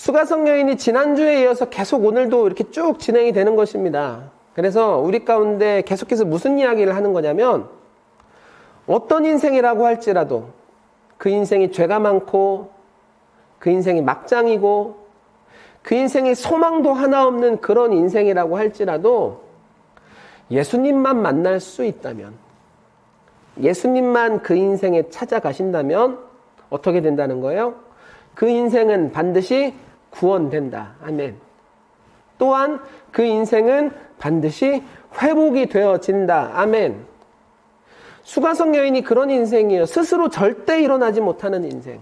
수가성 여인이 지난주에 이어서 계속 오늘도 이렇게 쭉 진행이 되는 것입니다. 그래서 우리 가운데 계속해서 무슨 이야기를 하는 거냐면, 어떤 인생이라고 할지라도 그 인생이 죄가 많고 그 인생이 막장이고 그 인생이 소망도 하나 없는 그런 인생이라고 할지라도 예수님만 만날 수 있다면, 예수님만 그 인생에 찾아가신다면 어떻게 된다는 거예요? 그 인생은 반드시 구원된다. 아멘. 또한 그 인생은 반드시 회복이 되어진다. 아멘. 수가성 여인이 그런 인생이에요. 스스로 절대 일어나지 못하는 인생.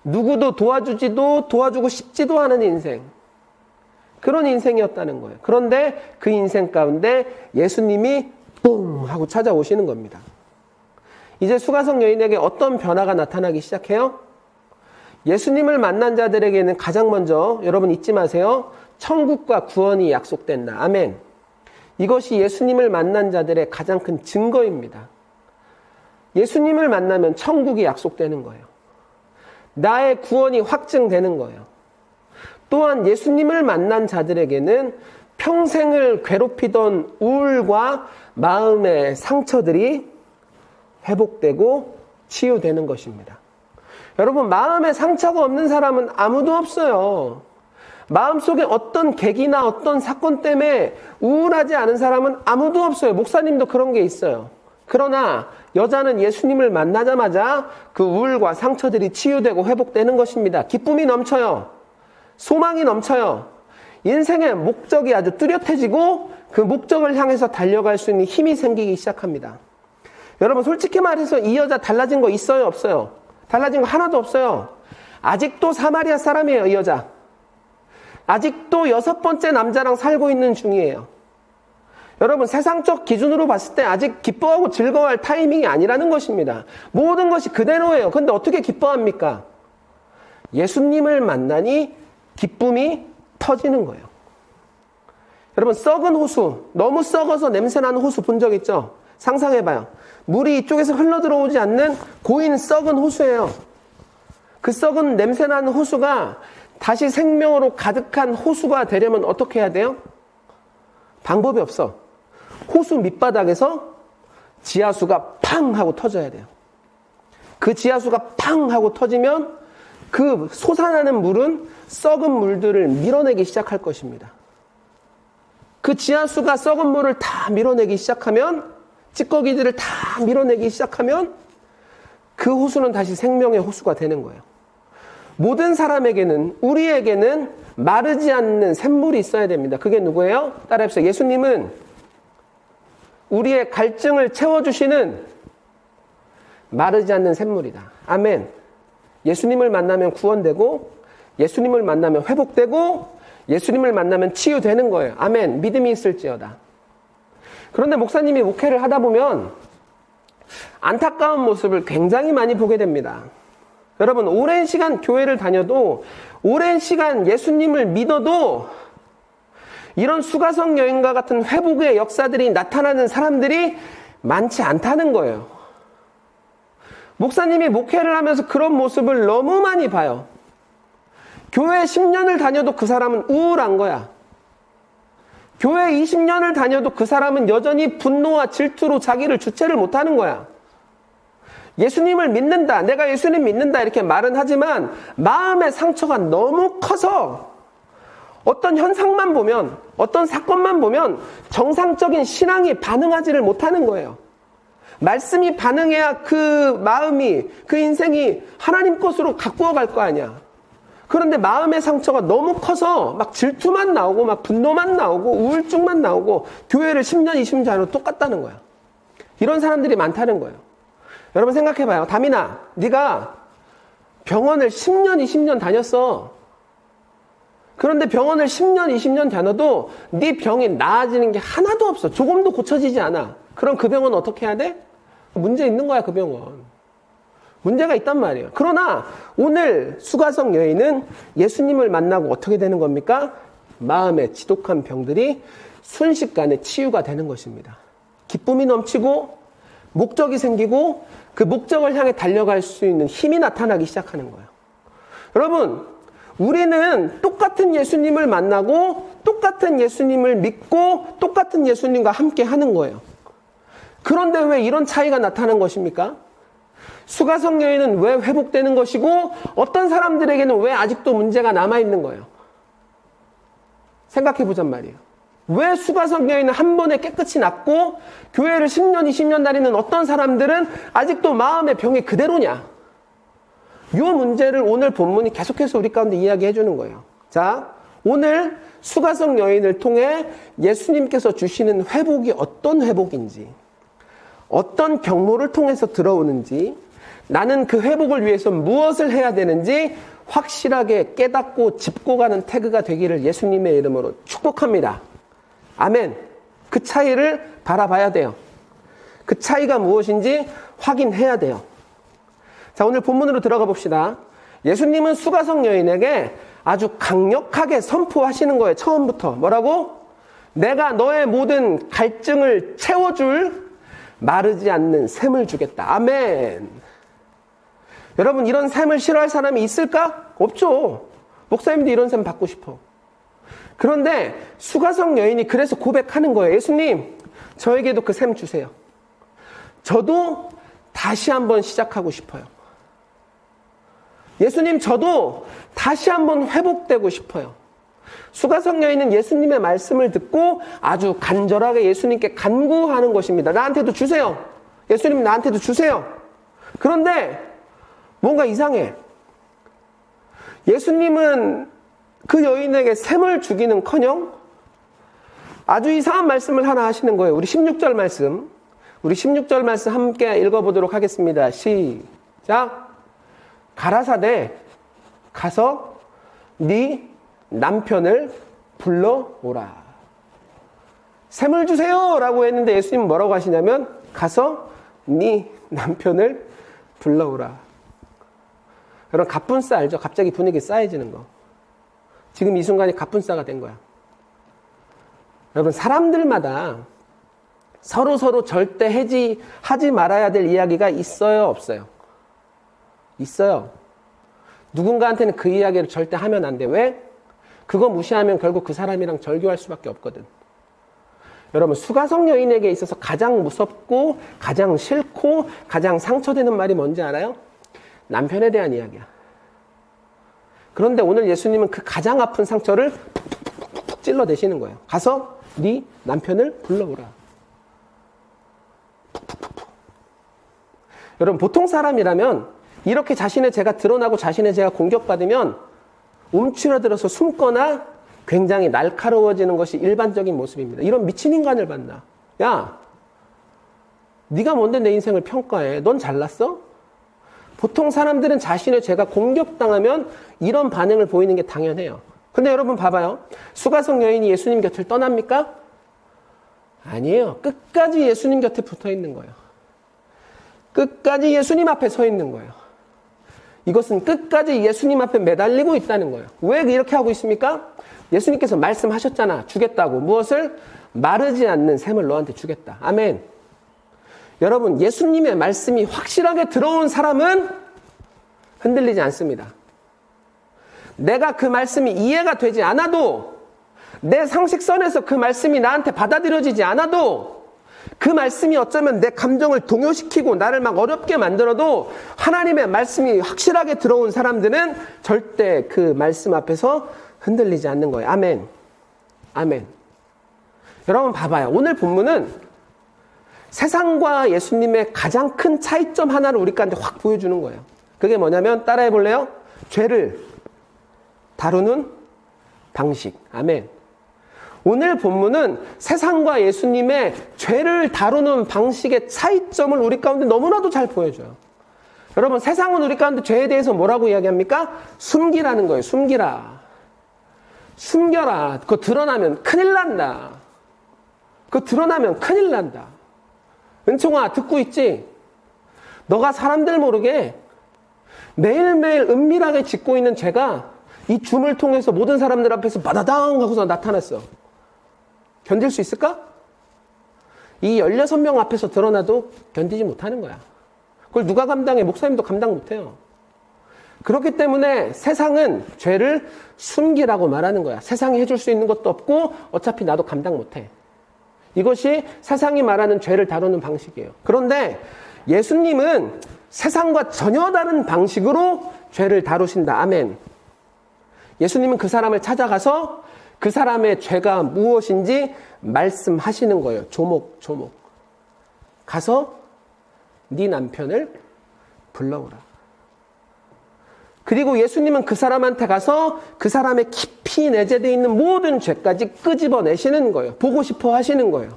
누구도 도와주고 싶지도 않은 인생. 그런 인생이었다는 거예요. 그런데 그 인생 가운데 예수님이 뽕 하고 찾아오시는 겁니다. 이제 수가성 여인에게 어떤 변화가 나타나기 시작해요? 예수님을 만난 자들에게는 가장 먼저, 여러분 잊지 마세요, 천국과 구원이 약속된다. 아멘. 이것이 예수님을 만난 자들의 가장 큰 증거입니다. 예수님을 만나면 천국이 약속되는 거예요. 나의 구원이 확증되는 거예요. 또한 예수님을 만난 자들에게는 평생을 괴롭히던 우울과 마음의 상처들이 회복되고 치유되는 것입니다. 여러분, 마음에 상처가 없는 사람은 아무도 없어요. 마음속에 어떤 계기나 어떤 사건 때문에 우울하지 않은 사람은 아무도 없어요. 목사님도 그런 게 있어요. 그러나 여자는 예수님을 만나자마자 그 우울과 상처들이 치유되고 회복되는 것입니다. 기쁨이 넘쳐요. 소망이 넘쳐요. 인생의 목적이 아주 뚜렷해지고 그 목적을 향해서 달려갈 수 있는 힘이 생기기 시작합니다. 여러분, 솔직히 말해서 이 여자 달라진 거 있어요? 없어요? 달라진 거 하나도 없어요. 아직도 사마리아 사람이에요, 이 여자. 아직도 6번째 남자랑 살고 있는 중이에요. 여러분, 세상적 기준으로 봤을 때 아직 기뻐하고 즐거워할 타이밍이 아니라는 것입니다. 모든 것이 그대로예요. 근데 어떻게 기뻐합니까? 예수님을 만나니 기쁨이 터지는 거예요. 여러분, 썩은 호수, 너무 썩어서 냄새나는 호수 본 적 있죠? 상상해봐요. 물이 이쪽에서 흘러들어오지 않는 고인 썩은 호수예요. 그 썩은 냄새나는 호수가 다시 생명으로 가득한 호수가 되려면 어떻게 해야 돼요? 방법이 없어. 호수 밑바닥에서 지하수가 팡 하고 터져야 돼요. 그 지하수가 팡 하고 터지면 그 솟아나는 물은 썩은 물들을 밀어내기 시작할 것입니다. 그 지하수가 썩은 물을 다 밀어내기 시작하면, 찌꺼기들을 다 밀어내기 시작하면 그 호수는 다시 생명의 호수가 되는 거예요. 모든 사람에게는, 우리에게는 마르지 않는 샘물이 있어야 됩니다. 그게 누구예요? 따라해보세요. 예수님은 우리의 갈증을 채워주시는 마르지 않는 샘물이다. 아멘. 예수님을 만나면 구원되고, 예수님을 만나면 회복되고, 예수님을 만나면 치유되는 거예요. 아멘. 믿음이 있을지어다. 그런데 목사님이 목회를 하다 보면 안타까운 모습을 굉장히 많이 보게 됩니다. 여러분, 오랜 시간 교회를 다녀도, 오랜 시간 예수님을 믿어도 이런 수가성 여인과 같은 회복의 역사들이 나타나는 사람들이 많지 않다는 거예요. 목사님이 목회를 하면서 그런 모습을 너무 많이 봐요. 교회 10년을 다녀도 그 사람은 우울한 거야. 교회 20년을 다녀도 그 사람은 여전히 분노와 질투로 자기를 주체를 못하는 거야. 예수님을 믿는다, 내가 예수님 믿는다 이렇게 말은 하지만 마음의 상처가 너무 커서 어떤 현상만 보면, 어떤 사건만 보면 정상적인 신앙이 반응하지를 못하는 거예요. 말씀이 반응해야 그 마음이, 그 인생이 하나님 것으로 가꾸어 갈 거 아니야. 그런데 마음의 상처가 너무 커서 막 질투만 나오고 막 분노만 나오고 우울증만 나오고 교회를 10년, 20년 다녀도 똑같다는 거야. 이런 사람들이 많다는 거예요. 여러분 생각해봐요. 다민아, 네가 병원을 10년, 20년 다녔어. 그런데 병원을 10년, 20년 다녀도 네 병이 나아지는 게 하나도 없어. 조금도 고쳐지지 않아. 그럼 그 병원 어떻게 해야 돼? 문제 있는 거야, 그 병원. 문제가 있단 말이에요. 그러나 오늘 수가성 여인은 예수님을 만나고 어떻게 되는 겁니까? 마음의 지독한 병들이 순식간에 치유가 되는 것입니다. 기쁨이 넘치고 목적이 생기고 그 목적을 향해 달려갈 수 있는 힘이 나타나기 시작하는 거예요. 여러분, 우리는 똑같은 예수님을 만나고 똑같은 예수님을 믿고 똑같은 예수님과 함께 하는 거예요. 그런데 왜 이런 차이가 나타나는 것입니까? 수가성 여인은 왜 회복되는 것이고 어떤 사람들에게는 왜 아직도 문제가 남아있는 거예요? 생각해 보잔 말이에요. 왜 수가성 여인은 한 번에 깨끗이 낫고 교회를 10년, 20년 다니는 어떤 사람들은 아직도 마음의 병이 그대로냐? 이 문제를 오늘 본문이 계속해서 우리 가운데 이야기해 주는 거예요. 자, 오늘 수가성 여인을 통해 예수님께서 주시는 회복이 어떤 회복인지, 어떤 경로를 통해서 들어오는지, 나는 그 회복을 위해서 무엇을 해야 되는지 확실하게 깨닫고 짚고 가는 태그가 되기를 예수님의 이름으로 축복합니다. 아멘. 그 차이를 바라봐야 돼요. 그 차이가 무엇인지 확인해야 돼요. 자, 오늘 본문으로 들어가 봅시다. 예수님은 수가성 여인에게 아주 강력하게 선포하시는 거예요. 처음부터. 뭐라고? 내가 너의 모든 갈증을 채워줄 마르지 않는 샘을 주겠다. 아멘. 여러분, 이런 샘을 싫어할 사람이 있을까? 없죠. 목사님도 이런 샘 받고 싶어. 그런데 수가성 여인이 그래서 고백하는 거예요. 예수님, 저에게도 그 샘 주세요. 저도 다시 한번 시작하고 싶어요. 예수님, 저도 다시 한번 회복되고 싶어요. 수가성 여인은 예수님의 말씀을 듣고 아주 간절하게 예수님께 간구하는 것입니다. 나한테도 주세요. 예수님, 나한테도 주세요. 그런데 뭔가 이상해. 예수님은 그 여인에게 샘을 주기는커녕 아주 이상한 말씀을 하나 하시는 거예요. 우리 16절 말씀. 우리 16절 말씀 함께 읽어보도록 하겠습니다. 시작. 가라사대 가서 네 남편을 불러오라. 샘을 주세요 라고 했는데 예수님은 뭐라고 하시냐면 가서 네 남편을 불러오라. 여러분, 갑분싸 알죠? 갑자기 분위기 싸해지는 거. 지금 이 순간이 갑분싸가 된 거야. 여러분, 사람들마다 서로 절대 하지 말아야 될 이야기가 있어요, 없어요? 있어요. 누군가한테는 그 이야기를 절대 하면 안 돼. 왜? 그거 무시하면 결국 그 사람이랑 절교할 수밖에 없거든. 여러분, 수가성 여인에게 있어서 가장 무섭고 가장 싫고 가장 상처되는 말이 뭔지 알아요? 남편에 대한 이야기야. 그런데 오늘 예수님은 그 가장 아픈 상처를 푹푹푹 찔러대시는 거예요. 가서 네 남편을 불러오라. 푹푹푹푹. 여러분, 보통 사람이라면 이렇게 자신의 죄가 드러나고 자신의 죄가 공격받으면 움츠러들어서 숨거나 굉장히 날카로워지는 것이 일반적인 모습입니다. 이런 미친 인간을 만나. 야, 네가 뭔데 내 인생을 평가해? 넌 잘났어? 보통 사람들은 자신의 죄가 공격당하면 이런 반응을 보이는 게 당연해요. 근데 여러분 봐봐요. 수가성 여인이 예수님 곁을 떠납니까? 아니에요. 끝까지 예수님 곁에 붙어 있는 거예요. 끝까지 예수님 앞에 서 있는 거예요. 이것은 끝까지 예수님 앞에 매달리고 있다는 거예요. 왜 이렇게 하고 있습니까? 예수님께서 말씀하셨잖아. 주겠다고. 무엇을? 마르지 않는 샘을 너한테 주겠다. 아멘. 여러분, 예수님의 말씀이 확실하게 들어온 사람은 흔들리지 않습니다. 내가 그 말씀이 이해가 되지 않아도, 내 상식선에서 그 말씀이 나한테 받아들여지지 않아도, 그 말씀이 어쩌면 내 감정을 동요시키고 나를 막 어렵게 만들어도 하나님의 말씀이 확실하게 들어온 사람들은 절대 그 말씀 앞에서 흔들리지 않는 거예요. 아멘. 아멘. 여러분 봐봐요. 오늘 본문은 세상과 예수님의 가장 큰 차이점 하나를 우리한테 확 보여주는 거예요. 그게 뭐냐면 따라해 볼래요? 죄를 다루는 방식. 아멘. 오늘 본문은 세상과 예수님의 죄를 다루는 방식의 차이점을 우리 가운데 너무나도 잘 보여줘요. 여러분, 세상은 우리 가운데 죄에 대해서 뭐라고 이야기합니까? 숨기라는 거예요. 숨기라. 숨겨라. 그거 드러나면 큰일 난다. 그거 드러나면 큰일 난다. 은총아, 듣고 있지? 너가 사람들 모르게 매일매일 은밀하게 짓고 있는 죄가 이 줌을 통해서 모든 사람들 앞에서 바다당 하고서 나타났어. 견딜 수 있을까? 이 16명 앞에서 드러나도 견디지 못하는 거야. 그걸 누가 감당해? 목사님도 감당 못해요. 그렇기 때문에 세상은 죄를 숨기라고 말하는 거야. 세상이 해줄 수 있는 것도 없고 어차피 나도 감당 못해. 이것이 세상이 말하는 죄를 다루는 방식이에요. 그런데 예수님은 세상과 전혀 다른 방식으로 죄를 다루신다. 아멘. 예수님은 그 사람을 찾아가서 그 사람의 죄가 무엇인지 말씀하시는 거예요. 조목조목. 가서 네 남편을 불러오라. 그리고 예수님은 그 사람한테 가서 그 사람의 깊이 내재되어 있는 모든 죄까지 끄집어내시는 거예요. 보고 싶어 하시는 거예요.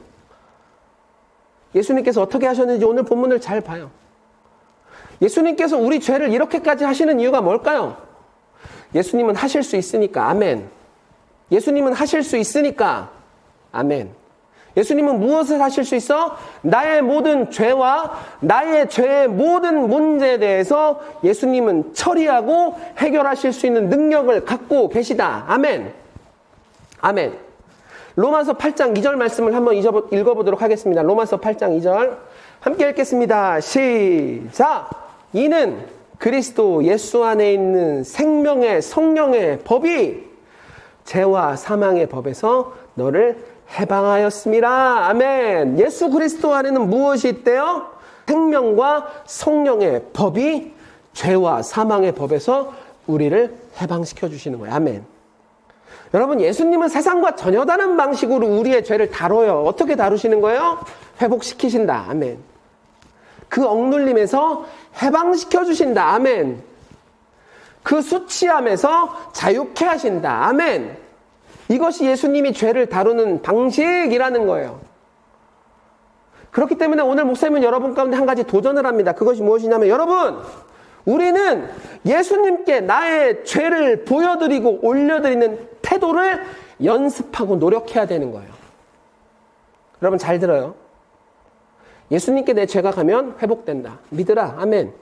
예수님께서 어떻게 하셨는지 오늘 본문을 잘 봐요. 예수님께서 우리 죄를 이렇게까지 하시는 이유가 뭘까요? 예수님은 하실 수 있으니까. 아멘. 예수님은 하실 수 있으니까. 아멘. 예수님은 무엇을 하실 수 있어? 나의 모든 죄와 나의 죄의 모든 문제에 대해서 예수님은 처리하고 해결하실 수 있는 능력을 갖고 계시다. 아멘. 아멘. 로마서 8장 2절 말씀을 한번 읽어보도록 하겠습니다. 로마서 8장 2절 함께 읽겠습니다. 시작. 이는 그리스도 예수 안에 있는 생명의 성령의 법이 죄와 사망의 법에서 너를 해방하였습니다. 아멘. 예수 그리스도 안에는 무엇이 있대요? 생명과 성령의 법이 죄와 사망의 법에서 우리를 해방시켜 주시는 거예요. 아멘. 여러분, 예수님은 세상과 전혀 다른 방식으로 우리의 죄를 다뤄요. 어떻게 다루시는 거예요? 회복시키신다. 아멘. 그 억눌림에서 해방시켜 주신다. 아멘. 그 수치함에서 자유케 하신다. 아멘. 이것이 예수님이 죄를 다루는 방식이라는 거예요. 그렇기 때문에 오늘 목사님은 여러분 가운데 한 가지 도전을 합니다. 그것이 무엇이냐면, 여러분, 우리는 예수님께 나의 죄를 보여드리고 올려드리는 태도를 연습하고 노력해야 되는 거예요. 여러분 잘 들어요. 예수님께 내 죄가 가면 회복된다. 믿으라. 아멘.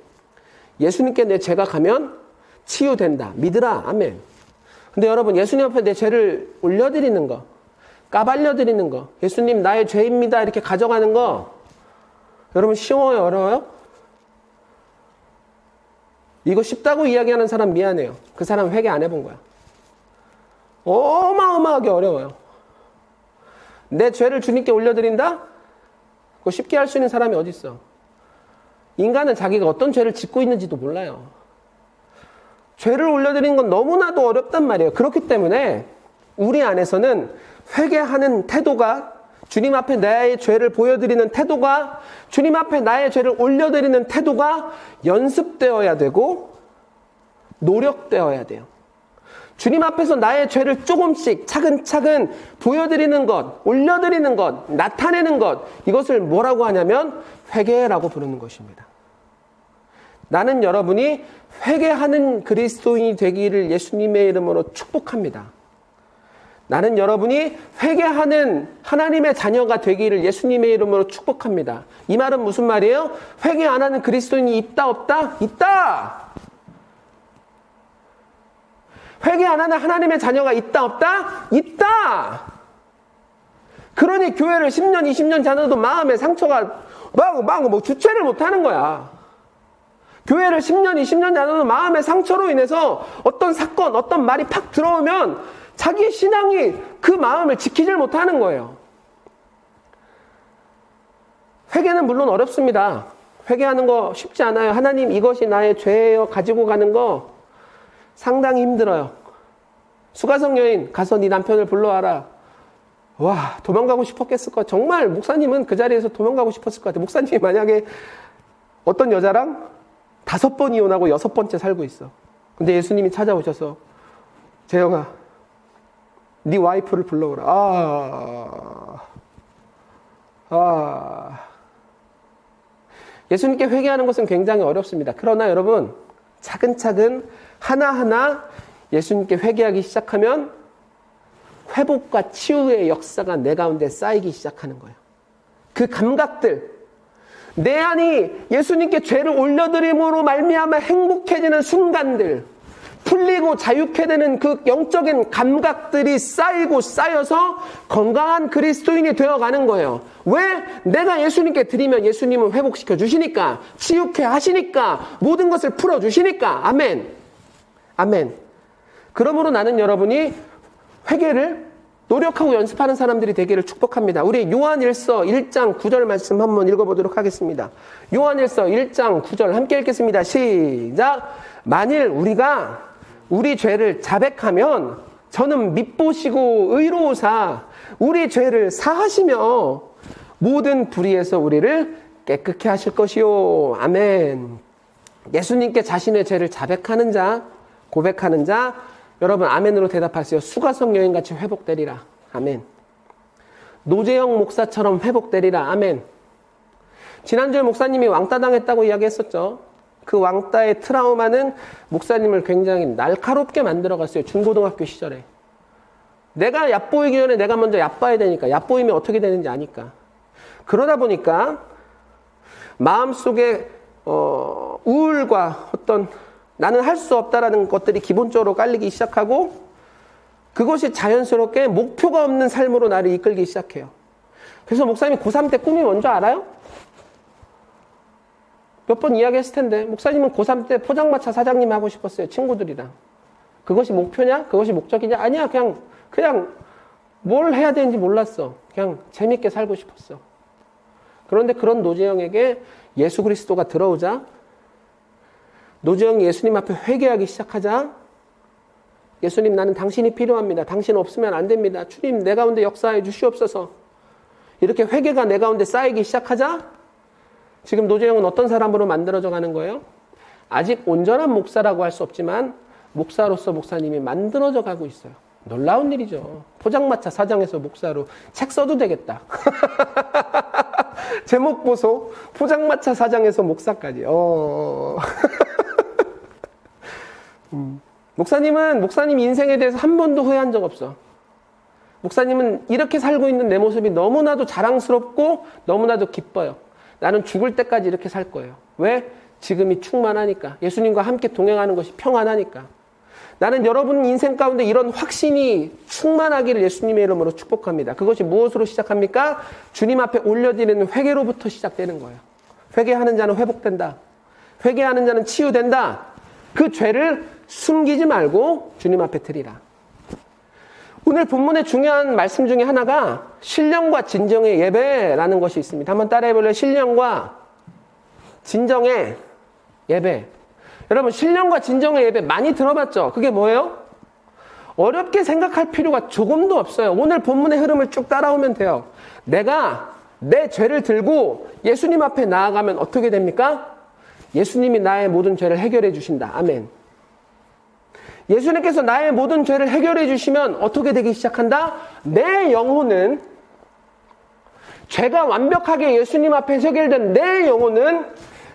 예수님께 내 죄가 가면 치유된다. 믿으라. 아멘. 근데 여러분, 예수님 앞에 내 죄를 올려드리는 거, 까발려드리는 거, 예수님 나의 죄입니다 이렇게 가져가는 거, 여러분 쉬워요? 어려워요? 이거 쉽다고 이야기하는 사람 미안해요. 그 사람 회개 안 해본 거야. 어마어마하게 어려워요. 내 죄를 주님께 올려드린다? 그거 쉽게 할 수 있는 사람이 어디 있어? 인간은 자기가 어떤 죄를 짓고 있는지도 몰라요. 죄를 올려드리는 건 너무나도 어렵단 말이에요. 그렇기 때문에 우리 안에서는 회개하는 태도가, 주님 앞에 나의 죄를 보여드리는 태도가, 주님 앞에 나의 죄를 올려드리는 태도가 연습되어야 되고 노력되어야 돼요. 주님 앞에서 나의 죄를 조금씩 차근차근 보여드리는 것, 올려드리는 것, 나타내는 것, 이것을 뭐라고 하냐면 회개라고 부르는 것입니다. 나는 여러분이 회개하는 그리스도인이 되기를 예수님의 이름으로 축복합니다. 나는 여러분이 회개하는 하나님의 자녀가 되기를 예수님의 이름으로 축복합니다. 이 말은 무슨 말이에요? 회개 안 하는 그리스도인이 있다 없다? 있다! 회개 안 하는 하나님의 자녀가 있다 없다? 있다! 그러니 교회를 10년, 20년 다녀도 마음의 상처가 막 주체를 못하는 거야. 교회를 10년, 20년 다녀도 마음의 상처로 인해서 어떤 사건, 어떤 말이 팍 들어오면 자기 신앙이 그 마음을 지키질 못하는 거예요. 회개는 물론 어렵습니다. 회개하는 거 쉽지 않아요. 하나님, 이것이 나의 죄예요 가지고 가는 거 상당히 힘들어요. 수가성 여인, 가서 네 남편을 불러와라. 와, 도망가고 싶었겠을 것. 정말 목사님은 그 자리에서 도망가고 싶었을 것 같아요. 목사님이 만약에 어떤 여자랑 5번 이혼하고 6번째 살고 있어. 근데 예수님이 찾아오셔서, 재영아, 네 와이프를 불러오라. 예수님께 회개하는 것은 굉장히 어렵습니다. 그러나 여러분, 차근차근 하나하나 예수님께 회개하기 시작하면 회복과 치유의 역사가 내 가운데 쌓이기 시작하는 거예요. 그 감각들, 내 안이 예수님께 죄를 올려드림으로 말미암아 행복해지는 순간들, 풀리고 자유케 되는 그 영적인 감각들이 쌓이고 쌓여서 건강한 그리스도인이 되어가는 거예요. 왜? 내가 예수님께 드리면 예수님은 회복시켜 주시니까, 치유케 하시니까, 모든 것을 풀어주시니까. 아멘. 아멘. 그러므로 나는 여러분이 회개를 노력하고 연습하는 사람들이 되기를 축복합니다. 우리 요한일서 1장 9절 말씀 한번 읽어보도록 하겠습니다. 요한일서 1장 9절 함께 읽겠습니다. 시작. 만일 우리가 우리 죄를 자백하면 저는 밉보시고 의로우사 우리 죄를 사하시며 모든 불의에서 우리를 깨끗게 하실 것이요. 아멘. 예수님께 자신의 죄를 자백하는 자, 고백하는 자, 여러분 아멘으로 대답하세요. 수가성 여인같이 회복되리라. 아멘. 노재영 목사처럼 회복되리라. 아멘. 지난주에 목사님이 왕따 당했다고 이야기했었죠. 그 왕따의 트라우마는 목사님을 굉장히 날카롭게 만들어갔어요. 중고등학교 시절에. 내가 얕보이기 전에 내가 먼저 얕봐야 되니까, 얕보이면 어떻게 되는지 아니까. 그러다 보니까 마음속에 우울과 어떤 나는 할 수 없다라는 것들이 기본적으로 깔리기 시작하고 그것이 자연스럽게 목표가 없는 삶으로 나를 이끌기 시작해요. 그래서 목사님이 고3 때 꿈이 뭔지 알아요? 몇 번 이야기했을 텐데 목사님은 고3 때 포장마차 사장님 하고 싶었어요. 친구들이랑. 그것이 목표냐? 그것이 목적이냐? 아니야. 그냥 뭘 해야 되는지 몰랐어. 그냥 재밌게 살고 싶었어. 그런데 그런 노재영에게 예수 그리스도가 들어오자 노재영이 예수님 앞에 회개하기 시작하자 예수님 나는 당신이 필요합니다. 당신 없으면 안 됩니다. 주님 내 가운데 역사해 주시옵소서. 이렇게 회개가 내 가운데 쌓이기 시작하자 지금 노재영은 어떤 사람으로 만들어져 가는 거예요? 아직 온전한 목사라고 할 수 없지만 목사로서 목사님이 만들어져 가고 있어요. 놀라운 일이죠. 포장마차 사장에서 목사로 책 써도 되겠다. 제목 보소. 포장마차 사장에서 목사까지. 목사님 인생에 대해서 한 번도 후회한 적 없어. 목사님은 이렇게 살고 있는 내 모습이 너무나도 자랑스럽고 너무나도 기뻐요. 나는 죽을 때까지 이렇게 살 거예요. 왜? 지금이 충만하니까. 예수님과 함께 동행하는 것이 평안하니까. 나는 여러분 인생 가운데 이런 확신이 충만하기를 예수님의 이름으로 축복합니다. 그것이 무엇으로 시작합니까? 주님 앞에 올려드리는 회개로부터 시작되는 거예요. 회개하는 자는 회복된다. 회개하는 자는 치유된다. 그 죄를 숨기지 말고 주님 앞에 드리라. 오늘 본문의 중요한 말씀 중에 하나가 신령과 진정의 예배라는 것이 있습니다. 한번 따라해 볼래요? 신령과 진정의 예배. 여러분 신령과 진정의 예배 많이 들어봤죠? 그게 뭐예요? 어렵게 생각할 필요가 조금도 없어요. 오늘 본문의 흐름을 쭉 따라오면 돼요. 내가 내 죄를 들고 예수님 앞에 나아가면 어떻게 됩니까? 예수님이 나의 모든 죄를 해결해 주신다. 아멘. 예수님께서 나의 모든 죄를 해결해 주시면 어떻게 되기 시작한다? 내 영혼은 죄가 완벽하게 예수님 앞에 해결된 내 영혼은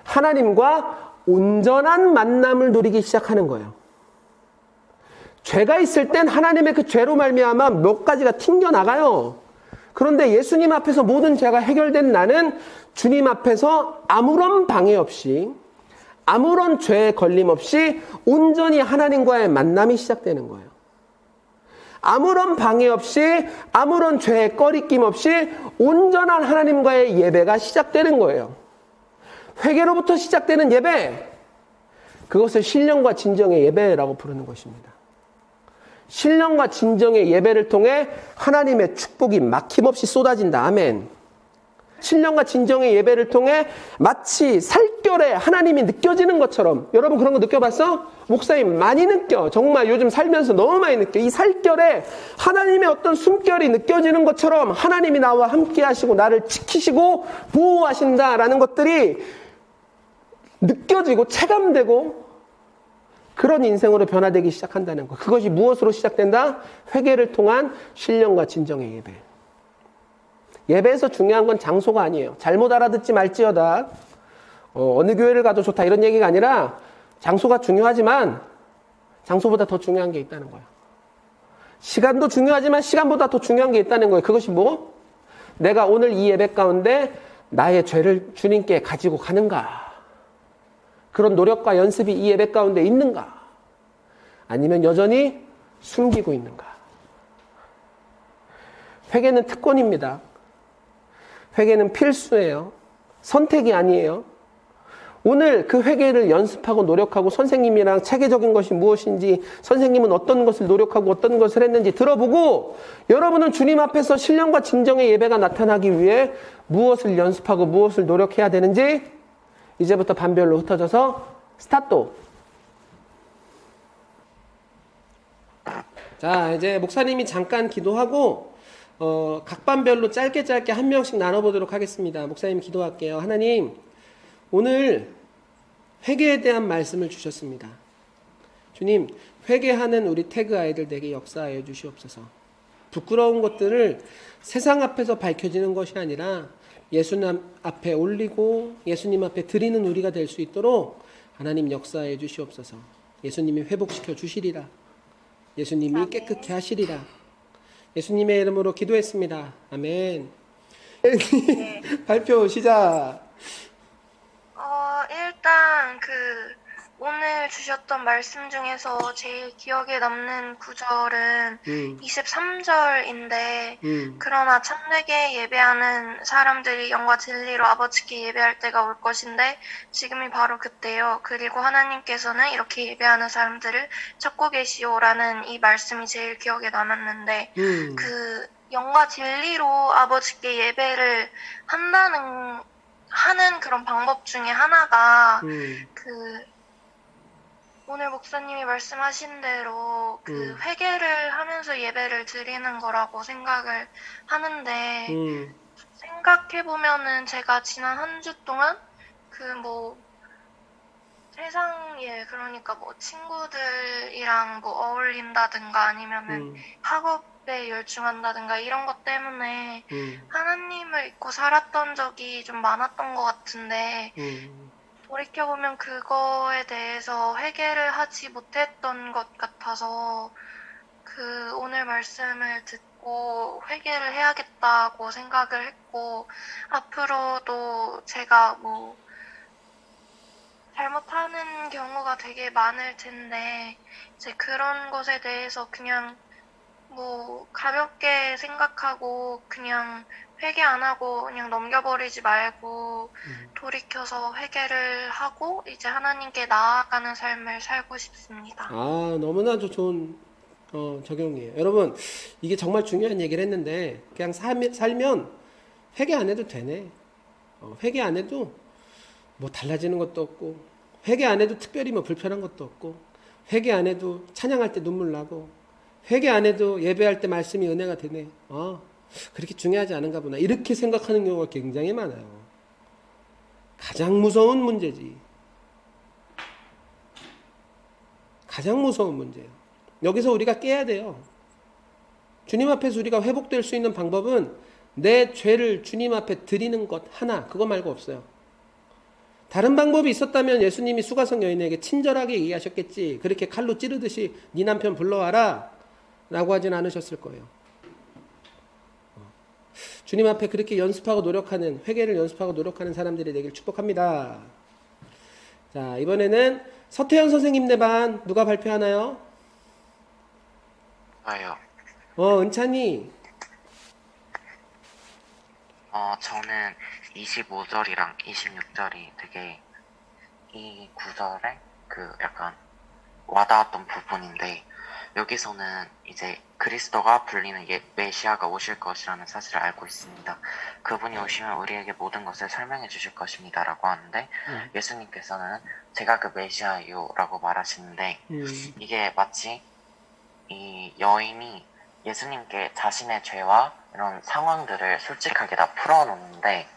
하나님과 온전한 만남을 누리기 시작하는 거예요. 죄가 있을 땐 하나님의 그 죄로 말미암아 몇 가지가 튕겨나가요. 그런데 예수님 앞에서 모든 죄가 해결된 나는 주님 앞에서 아무런 방해 없이 아무런 죄에 걸림 없이 온전히 하나님과의 만남이 시작되는 거예요. 아무런 방해 없이 아무런 죄에 꺼리낌 없이 온전한 하나님과의 예배가 시작되는 거예요. 회개로부터 시작되는 예배, 그것을 신령과 진정의 예배라고 부르는 것입니다. 신령과 진정의 예배를 통해 하나님의 축복이 막힘없이 쏟아진다. 아멘. 신령과 진정의 예배를 통해 마치 살결에 하나님이 느껴지는 것처럼. 여러분 그런 거 느껴봤어? 목사님 많이 느껴. 정말 요즘 살면서 너무 많이 느껴. 이 살결에 하나님의 어떤 숨결이 느껴지는 것처럼 하나님이 나와 함께 하시고 나를 지키시고 보호하신다라는 것들이 느껴지고 체감되고 그런 인생으로 변화되기 시작한다는 것. 그것이 무엇으로 시작된다? 회개를 통한 신령과 진정의 예배. 예배에서 중요한 건 장소가 아니에요. 잘못 알아듣지 말지어다. 어느 교회를 가도 좋다 이런 얘기가 아니라 장소가 중요하지만 장소보다 더 중요한 게 있다는 거예요. 시간도 중요하지만 시간보다 더 중요한 게 있다는 거예요. 그것이 뭐? 내가 오늘 이 예배 가운데 나의 죄를 주님께 가지고 가는가? 그런 노력과 연습이 이 예배 가운데 있는가? 아니면 여전히 숨기고 있는가? 회개는 특권입니다. 회개는 필수예요. 선택이 아니에요. 오늘 그 회개를 연습하고 노력하고 선생님이랑 체계적인 것이 무엇인지, 선생님은 어떤 것을 노력하고 어떤 것을 했는지 들어보고, 여러분은 주님 앞에서 신령과 진정의 예배가 나타나기 위해 무엇을 연습하고 무엇을 노력해야 되는지 이제부터 반별로 흩어져서 스타트. 자, 이제 목사님이 잠깐 기도하고 각 반별로 짧게 한 명씩 나눠보도록 하겠습니다. 목사님 기도할게요. 하나님, 오늘 회개에 대한 말씀을 주셨습니다. 주님, 회개하는 우리 태그 아이들에게 역사하여 주시옵소서. 부끄러운 것들을 세상 앞에서 밝혀지는 것이 아니라 예수님 앞에 올리고 예수님 앞에 드리는 우리가 될 수 있도록 하나님 역사하여 주시옵소서. 예수님이 회복시켜 주시리라. 예수님이 깨끗게 하시리라. 예수님의 이름으로 기도했습니다. 아멘. 네. 발표 시작. 일단 오늘 주셨던 말씀 중에서 제일 기억에 남는 구절은 23절인데 그러나 참되게 예배하는 사람들이 영과 진리로 아버지께 예배할 때가 올 것인데 지금이 바로 그때요. 그리고 하나님께서는 이렇게 예배하는 사람들을 찾고 계시오라는 이 말씀이 제일 기억에 남았는데 영과 진리로 아버지께 예배를 하는 그런 방법 중에 하나가 오늘 목사님이 말씀하신 대로 회개를 하면서 예배를 드리는 거라고 생각을 하는데 생각해보면은 제가 지난 한 주 동안 세상에 그러니까 친구들이랑 어울린다든가 아니면은 학업에 열중한다든가 이런 것 때문에 하나님을 잊고 살았던 적이 좀 많았던 것 같은데 돌이켜보면 그거에 대해서 회개를 하지 못했던 것 같아서 오늘 말씀을 듣고 회개를 해야겠다고 생각을 했고 앞으로도 제가 잘못하는 경우가 되게 많을 텐데 이제 그런 것에 대해서 그냥 가볍게 생각하고 그냥 회개 안 하고 그냥 넘겨버리지 말고 돌이켜서 회개를 하고 이제 하나님께 나아가는 삶을 살고 싶습니다. 너무나도 좋은 적용이에요. 여러분, 이게 정말 중요한 얘기를 했는데 그냥 살면 회개 안 해도 되네. 회개 안 해도 달라지는 것도 없고 회개 안 해도 특별히 불편한 것도 없고 회개 안 해도 찬양할 때 눈물 나고 회개 안 해도 예배할 때 말씀이 은혜가 되네. 그렇게 중요하지 않은가 보나 이렇게 생각하는 경우가 굉장히 많아요. 가장 무서운 문제지. 가장 무서운 문제예요. 여기서 우리가 깨야 돼요. 주님 앞에서 우리가 회복될 수 있는 방법은 내 죄를 주님 앞에 드리는 것 하나, 그거 말고 없어요. 다른 방법이 있었다면 예수님이 수가성 여인에게 친절하게 얘기하셨겠지. 그렇게 칼로 찌르듯이 네 남편 불러와라 라고 하진 않으셨을 거예요. 주님 앞에 그렇게 연습하고 노력하는, 회개를 연습하고 노력하는 사람들이 되길 축복합니다. 자, 이번에는 서태현 선생님 네 반 누가 발표하나요? 저요. 은찬이. 저는 25절이랑 26절이 되게 이 구절에 약간 와닿았던 부분인데 여기서는 이제 그리스도가 불리는 메시아가 오실 것이라는 사실을 알고 있습니다. 그분이 오시면 우리에게 모든 것을 설명해 주실 것입니다 라고 하는데 예수님께서는 제가 그 메시아요 라고 말하시는데 이게 마치 이 여인이 예수님께 자신의 죄와 이런 상황들을 솔직하게 다 풀어놓는데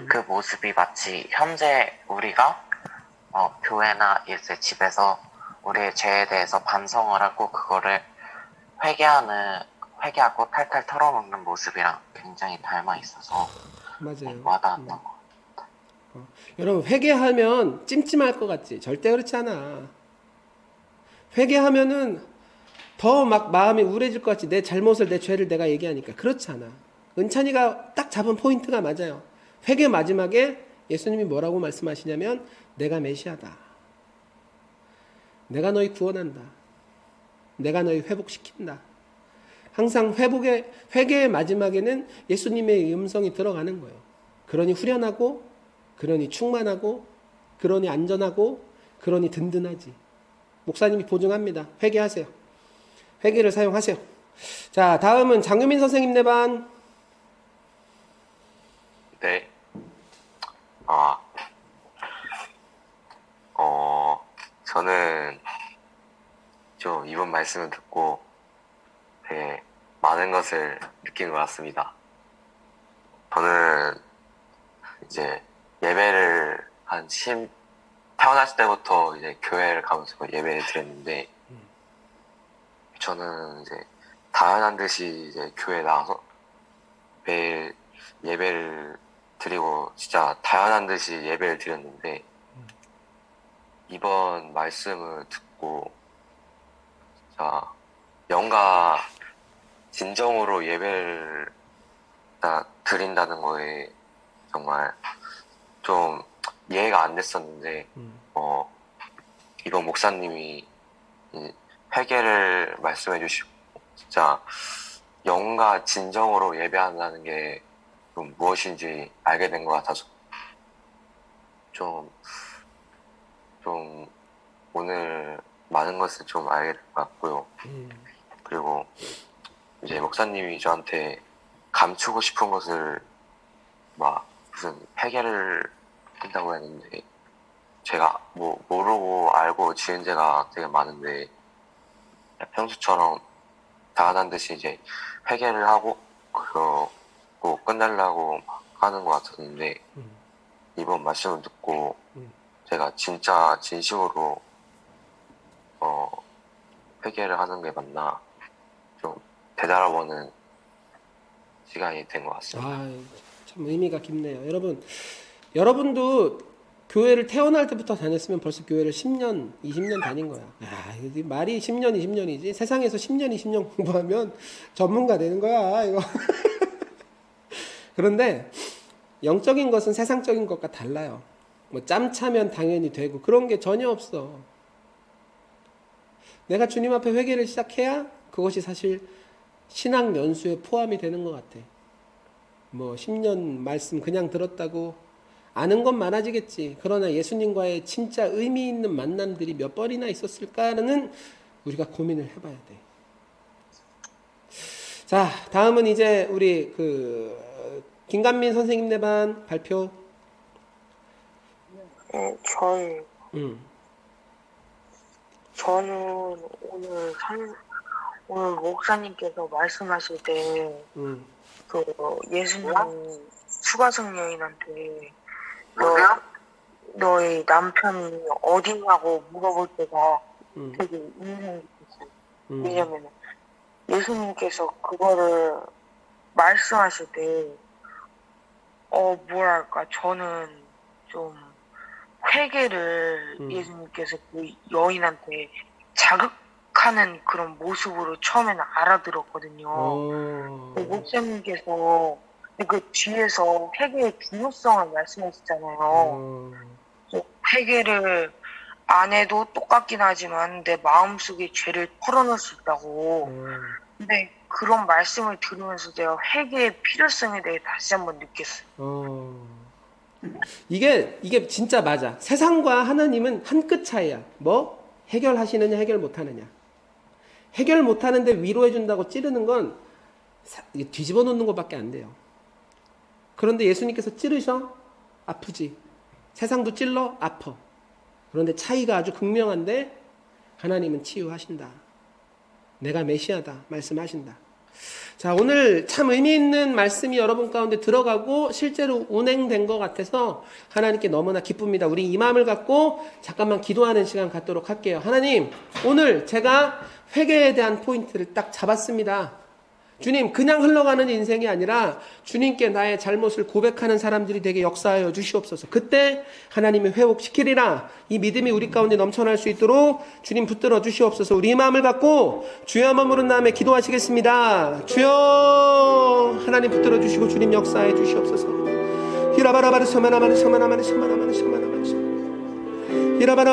그 모습이 마치 현재 우리가 교회나 이제 집에서 우리의 죄에 대해서 반성을 하고 그거를 회개하고 탈탈 털어놓는 모습이랑 굉장히 닮아 있어서 맞아요. 와닿았던 것 같아요. 여러분, 회개하면 찜찜할 것 같지? 절대 그렇지 않아. 회개하면은 더 마음이 우울해질 것 같지? 내 잘못을, 내 죄를 내가 얘기하니까. 그렇지 않아. 은찬이가 딱 잡은 포인트가 맞아요. 회개 마지막에 예수님이 뭐라고 말씀하시냐면 내가 메시아다. 내가 너희 구원한다. 내가 너희 회복시킨다. 항상 회개의 마지막에는 예수님의 음성이 들어가는 거예요. 그러니 후련하고, 그러니 충만하고, 그러니 안전하고 그러니 든든하지. 목사님이 보증합니다. 회개하세요. 회개를 사용하세요. 자, 다음은 장유민 선생님 내 반. 네. 저는 좀 이번 말씀을 듣고 되게 많은 것을 느낀 것 같습니다. 저는 이제 예배를 태어났을 때부터 이제 교회를 가면서 예배를 드렸는데, 저는 이제 당연한 듯이 이제 교회에 나와서 매일 예배를 드리고 진짜 당연한 듯이 예배를 드렸는데, 이번 말씀을 듣고 진짜 영과 진정으로 예배를 드린다는 거에 정말 좀 이해가 안 됐었는데, 이번 목사님이 이 회개를 말씀해 주시고 진짜 영과 진정으로 예배한다는 게 좀 무엇인지 알게 된 것 같아서 좀 오늘 많은 것을 좀 알게 된 것 같고요. 그리고 이제 목사님이 저한테 감추고 싶은 것을 막 무슨 회개를 한다고 했는데, 제가 뭐 모르고 알고 지은 죄가 되게 많은데 평소처럼 당연한 듯이 이제 회개를 하고 그러고 끝내려고 하는 것 같았는데, 이번 말씀을 듣고 제가 진짜 진심으로 회개를 하는 게 맞나 좀 되돌아보는 시간이 된 것 같습니다. 참 의미가 깊네요. 여러분도 교회를 태어날 때부터 다녔으면 벌써 교회를 10년, 20년 다닌 거야. 이 말이 10년, 20년이지. 세상에서 10년, 20년 공부하면 전문가 되는 거야, 이거. 그런데 영적인 것은 세상적인 것과 달라요. 뭐 짬 차면 당연히 되고 그런 게 전혀 없어. 내가 주님 앞에 회개를 시작해야 그것이 사실 신앙 연수에 포함이 되는 것 같아. 뭐 10년 말씀 그냥 들었다고 아는 건 많아지겠지. 그러나 예수님과의 진짜 의미 있는 만남들이 몇 번이나 있었을까는 우리가 고민을 해봐야 돼. 자, 다음은 이제 우리 김간민 선생님 내 반 발표. 네, 저는 오늘 목사님께서 말씀하실 때, 예수님 수가성 여인한테, 너의 남편이 어디냐고 물어볼 때가 되게 인상이 깊었어요. 왜냐면, 예수님께서 그거를 말씀하실 때, 뭐랄까, 저는 좀 회개를 예수님께서 그 여인한테 자극하는 그런 모습으로 처음에는 알아들었거든요. 목사님께서 그 뒤에서 회개의 중요성을 말씀하셨잖아요. 회개를 안 해도 똑같긴 하지만 내 마음속에 죄를 털어놓을 수 있다고. 근데 그런 말씀을 들으면서 제가 회개의 필요성에 대해 다시 한번 느꼈어요. 이게 진짜 맞아. 세상과 하나님은 한 끗 차이야. 뭐? 해결하시느냐 해결 못하느냐. 해결 못하는데 위로해준다고 찌르는 건 뒤집어 놓는 것밖에 안 돼요. 그런데 예수님께서 찌르셔? 아프지. 세상도 찔러? 아파. 그런데 차이가 아주 극명한데 하나님은 치유하신다. 내가 메시아다 말씀하신다. 자, 오늘 참 의미 있는 말씀이 여러분 가운데 들어가고 실제로 운행된 것 같아서 하나님께 너무나 기쁩니다. 우리 이 마음을 갖고 잠깐만 기도하는 시간 갖도록 할게요. 하나님, 오늘 제가 회개에 대한 포인트를 딱 잡았습니다. 주님, 그냥 흘러가는 인생이 아니라 주님께 나의 잘못을 고백하는 사람들이 되게 역사하여 주시옵소서. 그때 하나님이 회복시키리라. 이 믿음이 우리 가운데 넘쳐날 수 있도록 주님 붙들어 주시옵소서. 우리 이 마음을 갖고 주여 머무른 다음에 기도하시겠습니다. 주여, 하나님 붙들어 주시고 주님 역사해 주시옵소서. 히라바라바르 서마나마르 서마나마르 서마나마르 서마나마르 히라바라